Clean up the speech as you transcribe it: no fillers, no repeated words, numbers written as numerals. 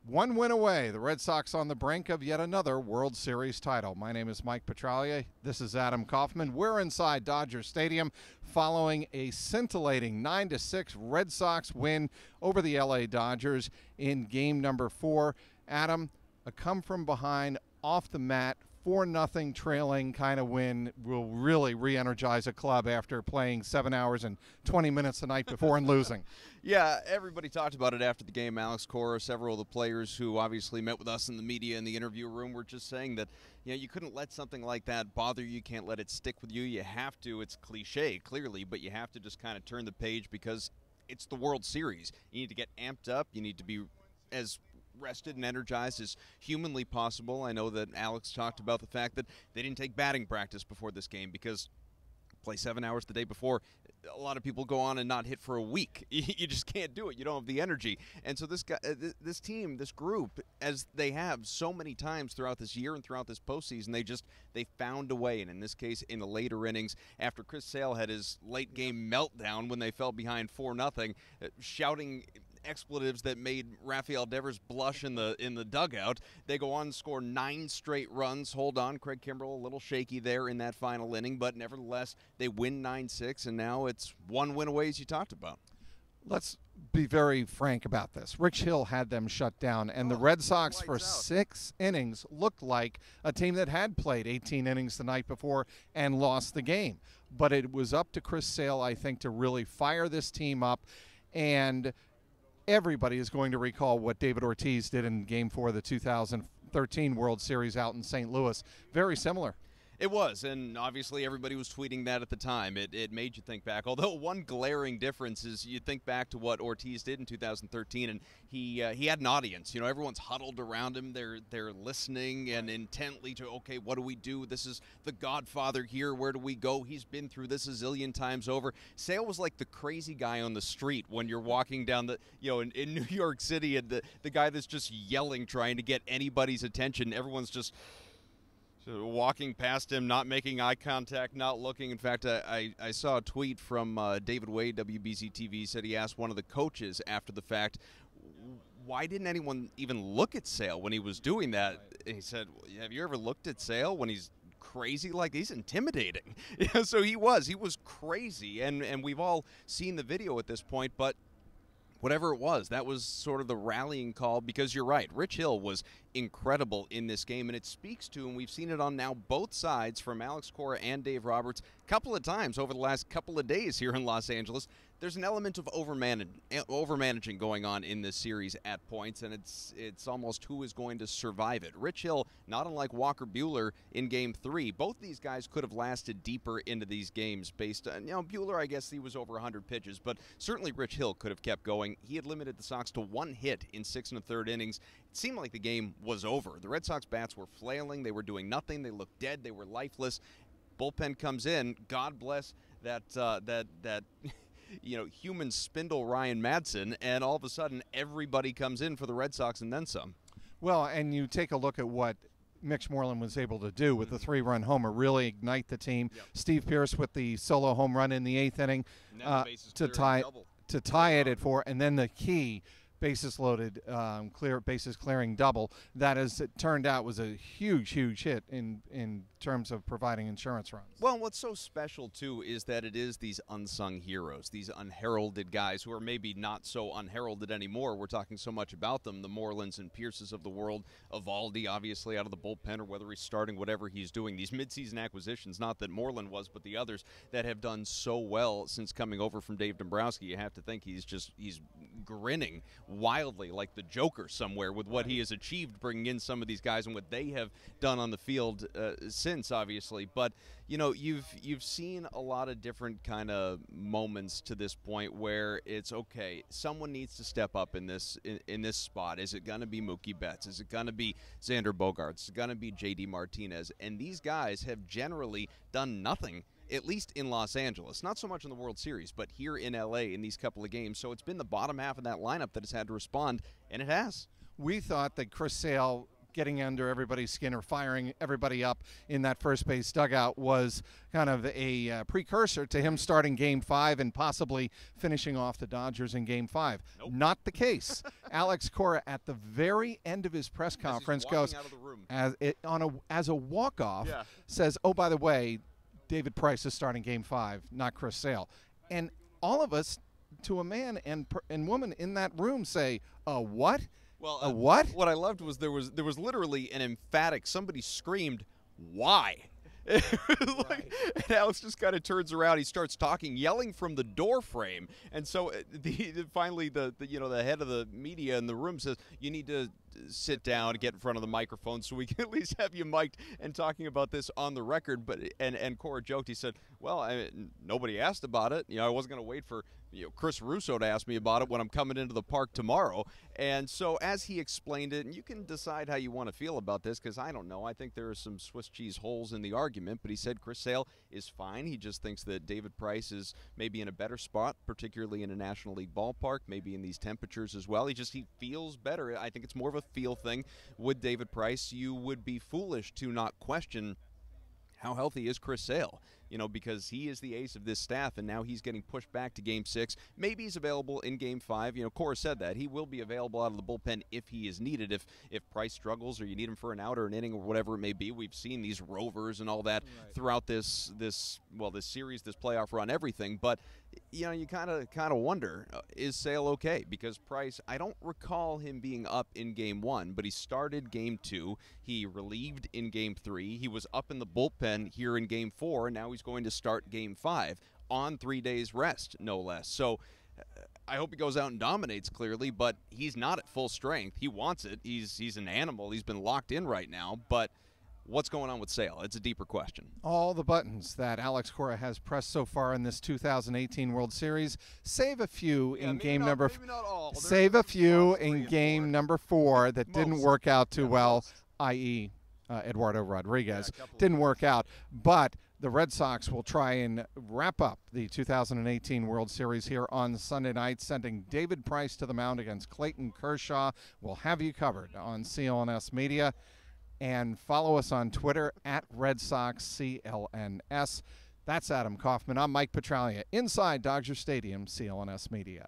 One win away, the Red Sox on the brink of yet another World Series title. My name is Mike Petraglia. This is Adam Kaufman. We're inside Dodger Stadium following a scintillating 9-6 Red Sox win over the LA Dodgers in game number 4. Adam, a come from behind, off the mat, 4-0 trailing kind of win will really re-energize a club after playing 7 hours and 20 minutes the night before and losing. Yeah, everybody talked about it after the game. Alex Cora, several of the players who obviously met with us in the media in the interview room were just saying that, you couldn't let something like that bother you. You can't let it stick with you. You have to. It's cliche, clearly, but you have to just kind of turn the page because it's the World Series. You need to get amped up. You need to be as rested and energized as humanly possible. I know that Alex talked about the fact that they didn't take batting practice before this game because play 7 hours the day before. A lot of people go on and not hit for a week. You just can't do it. You don't have the energy. And so this guy, this team, this group, as they have so many times throughout this year and throughout this postseason, they found a way. And in this case, in the later innings, after Chris Sale had his late game meltdown when they fell behind 4-0, shouting expletives that made Rafael Devers blush in the dugout. They go on and score 9 straight runs. Hold on, Craig Kimbrel a little shaky there in that final inning, but nevertheless, they win 9-6, and now it's one win away, as you talked about. Let's be very frank about this. Rich Hill had them shut down, and the Red Sox for 6 innings looked like a team that had played 18 innings the night before and lost the game. But it was up to Chris Sale, I think, to really fire this team up, and everybody is going to recall what David Ortiz did in Game 4 of the 2013 World Series out in St. Louis. Very similar. It was, and obviously everybody was tweeting that at the time. It made you think back. Although one glaring difference is you think back to what Ortiz did in 2013, and he had an audience. Everyone's huddled around him. They're listening and intently to, okay, what do we do? This is the Godfather here. Where do we go? He's been through this a zillion times over. Sale was like the crazy guy on the street when you're walking down in New York City, and the guy that's just yelling, trying to get anybody's attention. Everyone's just walking past him, not making eye contact, not looking. In fact, I saw a tweet from David Wade, WBZ-TV, said he asked one of the coaches after the fact, why didn't anyone even look at Sale when he was doing that? And he said, have you ever looked at Sale when he's crazy? Like, he's intimidating. So he was crazy, and we've all seen the video at this point, but whatever it was, that was sort of the rallying call, because you're right, Rich Hill was incredible in this game, and it speaks to, and we've seen it on now both sides from Alex Cora and Dave Roberts a couple of times over the last couple of days here in Los Angeles. There's an element of overmanaging going on in this series at points, and it's almost who is going to survive it. Rich Hill, not unlike Walker Buehler in Game 3, both these guys could have lasted deeper into these games based on, Buehler, I guess he was over 100 pitches, but certainly Rich Hill could have kept going. He had limited the Sox to 1 hit in 6 1/3 innings. It seemed like the game was over. The Red Sox bats were flailing. They were doing nothing. They looked dead. They were lifeless. Bullpen comes in. God bless that human spindle Ryan Madsen, and all of a sudden everybody comes in for the Red Sox and then some. Well, and you take a look at what Mitch Moreland was able to do with the 3-run homer, really ignite the team. Yep. Steve Pearce with the solo home run in the 8th inning to tie it at 4, and then the key bases loaded, bases clearing double. That, as it turned out, was a huge hit in terms of providing insurance runs. Well, what's so special, too, is that it is these unsung heroes, these unheralded guys who are maybe not so unheralded anymore. We're talking so much about them, the Morelands and Pierces of the world, Evaldi, obviously, out of the bullpen, or whether he's starting, whatever he's doing. These midseason acquisitions, not that Moreland was, but the others that have done so well since coming over from Dave Dombrowski. You have to think he's grinning wildly like the Joker somewhere with what he has achieved bringing in some of these guys and what they have done on the field since, obviously. But you've seen a lot of different kind of moments to this point where it's okay, someone needs to step up in this spot. Is it going to be Mookie Betts? Is it going to be Xander Bogaerts? Is it going to be JD Martinez? And these guys have generally done nothing, at least in Los Angeles. Not so much in the World Series, but here in L.A. in these couple of games. So it's been the bottom half of that lineup that has had to respond, and it has. We thought that Chris Sale getting under everybody's skin or firing everybody up in that first base dugout was kind of a precursor to him starting Game 5 and possibly finishing off the Dodgers in Game 5. Nope. Not the case. Alex Cora at the very end of his press conference goes, out of the room. as a walk-off, says, oh, by the way, David Price is starting Game 5, not Chris Sale. And all of us, to a man and woman in that room, say, what? Well, what? What I loved was there was literally an emphatic. Somebody screamed, "Why?" Right. And Alex just kind of turns around. He starts talking, yelling from the door frame, and so finally the head of the media in the room says, "You need to sit down and get in front of the microphone so we can at least have you mic'd and talking about this on the record." But and Cora joked. He said, "Well, nobody asked about it. I wasn't going to wait for Chris Russo to ask me about it when I'm coming into the park tomorrow." And so as he explained it, and you can decide how you want to feel about this, because I don't know. I think there are some Swiss cheese holes in the argument, but he said Chris Sale is fine. He just thinks that David Price is maybe in a better spot, particularly in a National League ballpark, maybe in these temperatures as well. He feels better. I think it's more of a feel thing with David Price. You would be foolish to not question how healthy is Chris Sale, because he is the ace of this staff, and now he's getting pushed back to Game 6. Maybe he's available in Game 5. Cora said that. He will be available out of the bullpen if he is needed, if Price struggles or you need him for an out or an inning or whatever it may be. We've seen these rovers and all that throughout this series, this playoff run, everything. But, you kind of wonder, is Sale okay? Because Price, I don't recall him being up in Game 1, but he started Game 2. He relieved in Game 3. He was up in the bullpen here in Game 4, and now he's going to start Game 5 on 3 days rest, no less. So I hope he goes out and dominates, clearly, but he's not at full strength. He wants it. He's an animal. He's been locked in right now, but what's going on with Sale? It's a deeper question. All the buttons that Alex Cora has pressed so far in this 2018 World Series, save a few in game number. Save a few in game number 4 that didn't work out too well, i.e., Eduardo Rodríguez didn't work out, but the Red Sox will try and wrap up the 2018 World Series here on Sunday night, sending David Price to the mound against Clayton Kershaw. We'll have you covered on CLNS Media. And follow us on Twitter at Red Sox CLNS. That's Adam Kaufman. I'm Mike Petralia, inside Dodger Stadium, CLNS Media.